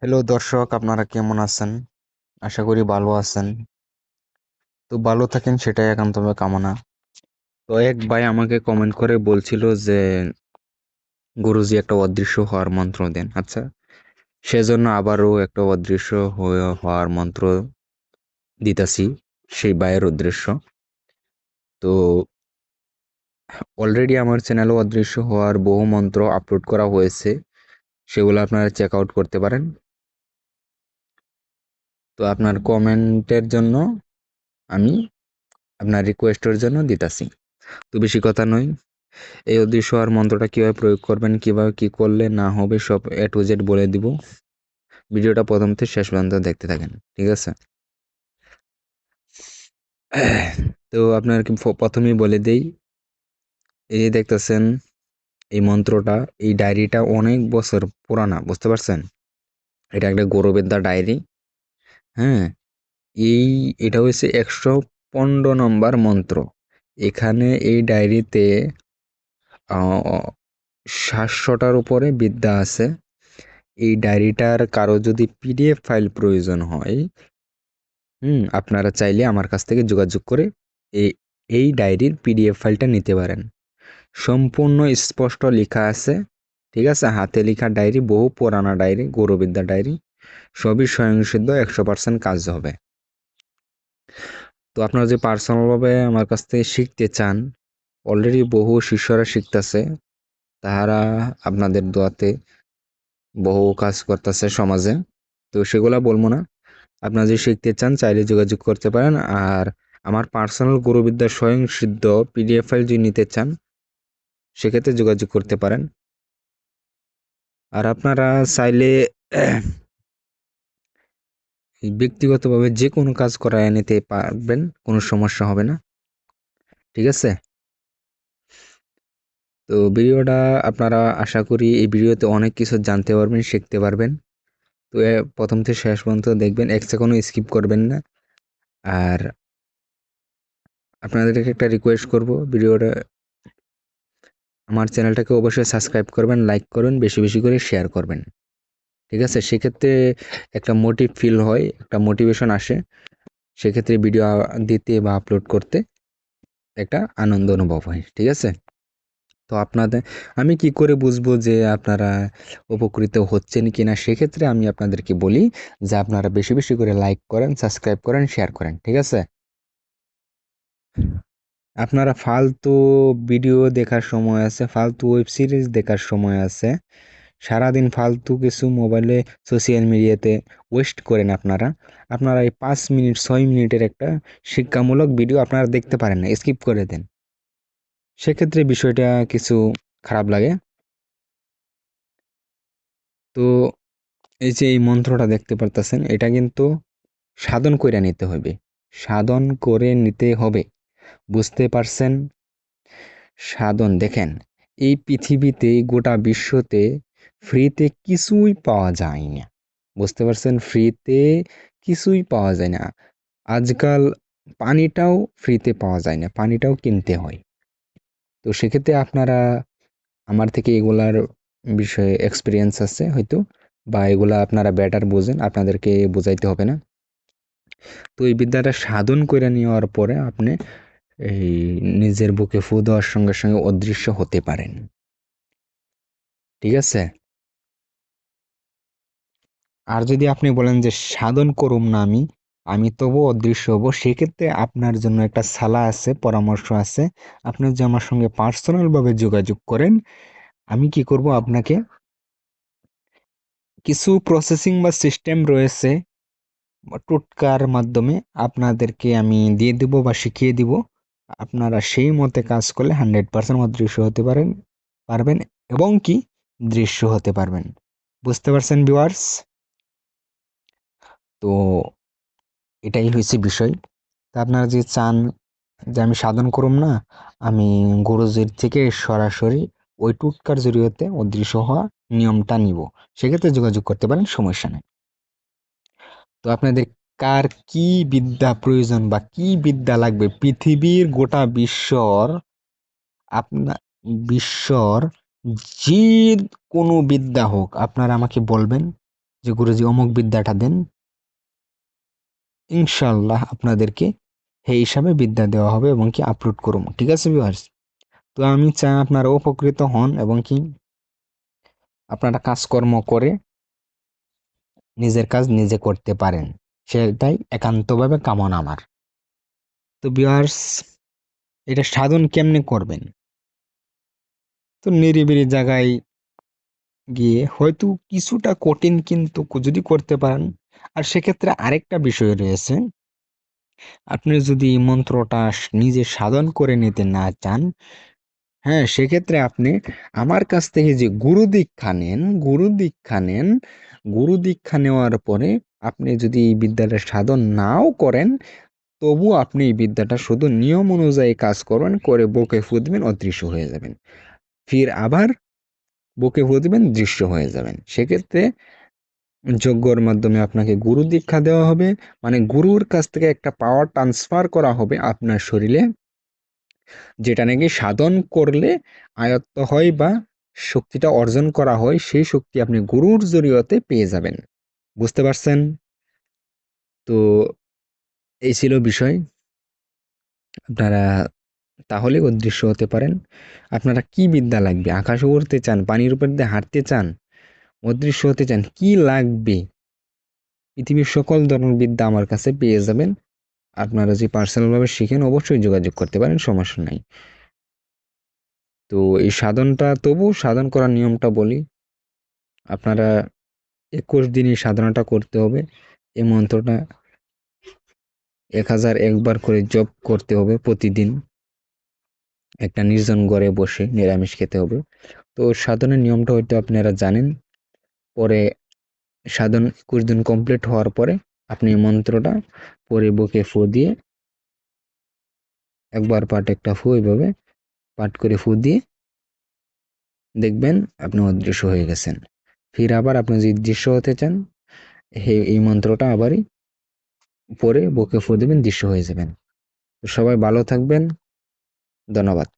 Hello দর্শক, আপনারা কেমন আছেন? আশা করি ভালো আছেন। তো ভালো থাকেন সেটাই একান্তভাবে কামনা। তো এক ভাই আমাকে কমেন্ট করে বলছিল যে গুরুজি একটা অদৃশ্য হওয়ার মন্ত্র দেন। আচ্ছা, সেজন্য আবারও একটা অদৃশ্য হওয়ার মন্ত্র দিতাছি সেই ভাইয়ের উদ্দেশ্য। তো অলরেডি আমার চ্যানেলে অদৃশ্য হওয়ার বহু মন্ত্র আপলোড করা হয়েছে, সেগুলো আপনারা চেক আউট করতে পারেন। তো আপনার কমেন্টের জন্য আমি আপনার রিকোয়েস্টের জন্য দিতাছি। তো বেশি কথা নয়, এই অদৃশ্য হওয়ার মন্ত্রটা কিভাবে প্রয়োগ করবেন, কিভাবে কি করলে না হবে, সব এ টু জেড বলে দিব। ভিডিওটা প্রথম থেকে শেষ পর্যন্ত দেখতে থাকেন, ঠিক আছে? তো আপনার প্রথমেই বলে দেই, এই যে দেখতেছেন এই মন্ত্রটা, এই ডায়েরিটা অনেক বছর পুরানা, বুঝতে পারছেন? এটা একটা গৌরবেদ্দা ডায়েরি। হ্যাঁ, এটা হচ্ছে 115 নম্বর মন্ত্র। এখানে এই ডায়েরিতে 700টার উপরে বিদ্যা আছে। এই ডায়েরিটার কারো যদি পিডিএফ ফাইল প্রয়োজন হয়, আপনারা চাইলে আমার কাছ থেকে যোগাযোগ করে এই এই ডায়েরির পিডিএফ ফাইলটা নিতে পারেন। সম্পূর্ণ স্পষ্ট লেখা আছে, ঠিক আছে? হাতে লেখা ডায়েরি, বহু পুরানা ডায়েরি, গৌরবিদ্যা ডায়েরি, সবই স্বয়ংসিদ্ধ, 100% কাজ হবে। তো আপনারা যে পার্সোনালভাবে আমার কাছ থেকে শিখতে চান, অলরেডি বহু শিষ্যরা শিখতেছে, তাহারা আপনাদের দোয়াতে বহু কাজ করতেছে সমাজে। তো সেগুলা বলবো না। আপনারা যদি শিখতে চান চাইলে যোগাযোগ করতে পারেন। আর আমার পার্সোনাল গুরুবিদ্যা স্বয়ংসিদ্ধ পিডিএফ ফাইল যদি নিতে চান, সেক্ষেত্রে যোগাযোগ করতে পারেন। আর আপনারা চাইলে ব্যক্তিগতভাবে যে কোনো কাজ করায় নিতে পারবেন, কোনো সমস্যা হবে না, ঠিক আছে? তো ভিডিওটা আপনারা, আশা করি এই ভিডিওতে অনেক কিছু জানতে পারবেন, শিখতে পারবেন। তো প্রথম থেকে শেষ পর্যন্ত দেখবেন, এক সেকেন্ডও স্কিপ করবেন না। আর আপনাদেরকে একটা রিকোয়েস্ট করব, ভিডিওটা, আমার চ্যানেলটাকে অবশ্যই সাবস্ক্রাইব করবেন, লাইক করবেন, বেশি বেশি করে শেয়ার করবেন, ঠিক আছে? সেক্ষেত্রে একটা মোটিভ ফিল হয়, একটা মোটিভেশন আসে, সেক্ষেত্রে ভিডিও দিতে বা আপলোড করতে একটা আনন্দ অনুভব হয়, ঠিক আছে? তো আপনাদের, আমি কি করে বুঝবো যে আপনারা উপকৃত হচ্ছেন কিনা? সেক্ষেত্রে আমি আপনাদেরকে বলি যে আপনারা বেশি বেশি করে লাইক করেন, সাবস্ক্রাইব করেন, শেয়ার করেন, ঠিক আছে? আপনারা ফালতু ভিডিও দেখার সময় আছে, ফালতু ওয়েব সিরিজ দেখার সময় আছে, সারাদিন ফালতু কিছু মোবাইলে সোশ্যাল মিডিয়াতে ওয়েস্ট করেন। আপনারা আপনারা এই 5 মিনিট 6 মিনিটের একটা শিক্ষামূলক ভিডিও আপনারা দেখতে পারেন না, স্কিপ করে দেন। সেক্ষেত্রে বিষয়টা কিছু খারাপ লাগে। তো এই যে এই মন্ত্রটা দেখতে পারতেছেন, এটা কিন্তু সাধন করে নিতে হবে, সাধন করে নিতে হবে, বুঝতে পারছেন? সাধন, দেখেন, এই পৃথিবীতে গোটা বিশ্বতে ফ্রিতে কিছুই পাওয়া যায় না, বুঝতে পারছেন? ফ্রিতে কিছুই পাওয়া যায় না। আজকাল পানিটাও ফ্রিতে পাওয়া যায় না, পানিটাও কিনতে হয়। তো সেক্ষেত্রে আপনারা, আমার থেকে এগুলার বিষয়ে এক্সপিরিয়েন্স আছে হয়তো, বা এগুলা আপনারা বেটার বোঝেন, আপনাদেরকে বোঝাইতে হবে না। তো এই বিদ্যাটা সাধন করে নেওয়ার পরে আপনি এই নিজের বুকে ফু দেওয়ার সঙ্গে সঙ্গে অদৃশ্য হতে পারেন, ঠিক আছে? আর যদি আপনি বলেন যে সাধন করুম না আমি, আমি তবু অদৃশ্য হব, সেক্ষেত্রে আপনার জন্য একটা সালা আছে, পরামর্শ আছে। আপনি যদি আমার সঙ্গে পার্সোনাল ভাবে যোগাযোগ করেন, আমি কি করব, আপনাকে কিছু প্রসেসিং বা সিস্টেম রয়েছে, বা টোটকার মাধ্যমে আপনাদেরকে আমি দিয়ে দিব বা শিখিয়ে দিব। আপনারা সেই মতে কাজ করলে 100% অদৃশ্য হতে পারবেন, এবং কি দৃশ্য হতে পারবেন। বুঝতে পারছেন ভিউয়ার্স? তো এটাই হয়েছে বিষয়। তা আপনারা যে চান যে আমি সাধন করুম না, আমি গুরুজির থেকে সরাসরি ওই টুটকার জরিয়তে অদৃশ্য হওয়া নিয়মটা নিব, সেক্ষেত্রে যোগাযোগ করতে পারেন, সমস্যা নেই। তো আপনাদের কার কি বিদ্যা প্রয়োজন বা কি বিদ্যা লাগবে, পৃথিবীর গোটা আপনার বিশ্বর যে কোনো বিদ্যা হোক, আপনারা আমাকে বলবেন, যে গুরুজি অমুক বিদ্যাটা দেন, ইনশাআল্লাহ আপনাদেরকে সেই হিসাবে বিদ্যা দেওয়া হবে এবং কি আপলোড করুন। ঠিক আছে ভিউয়ার্স? তো আমি চাই আপনারা উপকৃত হন এবং কি আপনারা কাজকর্ম করে নিজের কাজ নিজে করতে পারেন, সেটাই একান্তভাবে কামনা আমার। তো ভিউয়ার্স, এটা সাধন কেমনে করবেন? তো নিরিবিলি জায়গায় গিয়ে হয়তো কিছুটা কঠিন, কিন্তু যদি করতে পারেন। আর সেক্ষেত্রে আরেকটা বিষয় রয়েছে, আপনি যদি এই মন্ত্রটা নিজে সাধন করে নিতে না চান, হ্যাঁ, সেক্ষেত্রে আপনি আমার কাছ থেকে যে গুরু দীক্ষা নেওয়ার পরে আপনি যদি এই বিদ্যাটা সাধন নাও করেন, তবু আপনি এই বিদ্যাটা শুধু নিয়ম অনুযায়ী কাজ করবেন, করে বুকে ফু দিবেন, অদৃশ্য হয়ে যাবেন। ফির আবার বুকে ফু দিবেন, দৃশ্য হয়ে যাবেন। সেক্ষেত্রে যজ্ঞর মাধ্যমে আপনাকে গুরু দীক্ষা দেওয়া হবে, মানে গুরুর কাছ থেকে একটা পাওয়ার ট্রান্সফার করা হবে আপনার শরীরে, যেটা নাকি সাধন করলে আয়ত্ত হয় বা শক্তিটা অর্জন করা হয়, সেই শক্তি আপনি গুরুর জরিয়তে পেয়ে যাবেন। বুঝতে পারছেন? তো এই ছিল বিষয়। আপনারা তাহলে অদৃশ্য হতে পারেন। আপনারা কি বিদ্যা লাগবে? আকাশে উড়তে চান, পানির উপর দিয়ে হাঁটতে চান, অদৃশ্য হতে চান, কি লাগবে? পৃথিবীর সকল ধরনের বিদ্যা আমার কাছে পেয়ে যাবেন। আপনারা যে পার্সোনালভাবে শিখেন, অবশ্যই যোগাযোগ করতে পারেন, সমস্যা নাই। তো এই সাধনটা, তবু সাধন করার নিয়মটা বলি। আপনারা 21 দিন এই সাধনাটা করতে হবে। এই মন্ত্রটা 1001 বার করে জপ করতে হবে প্রতিদিন। একটা নির্জন ঘরে বসে নিরামিষ খেতে হবে। তো সাধনের নিয়মটা হয়তো আপনারা জানেন। পরে সাধন 21 দিন কমপ্লিট হওয়ার পরে আপনি এই মন্ত্রটা পরে বুকে ফু দিয়ে, একবার পাঠ একটা ফু, এইভাবে পাঠ করে ফু দিয়ে দেখবেন আপনি অদৃশ্য হয়ে গেছেন। ফির আবার আপনি যদি দৃশ্য হতে চান, এই মন্ত্রটা আবারই পরে বুকে ফু দিবেন, দৃশ্য হয়ে যাবেন। তো সবাই ভালো থাকবেন। ধন্যবাদ।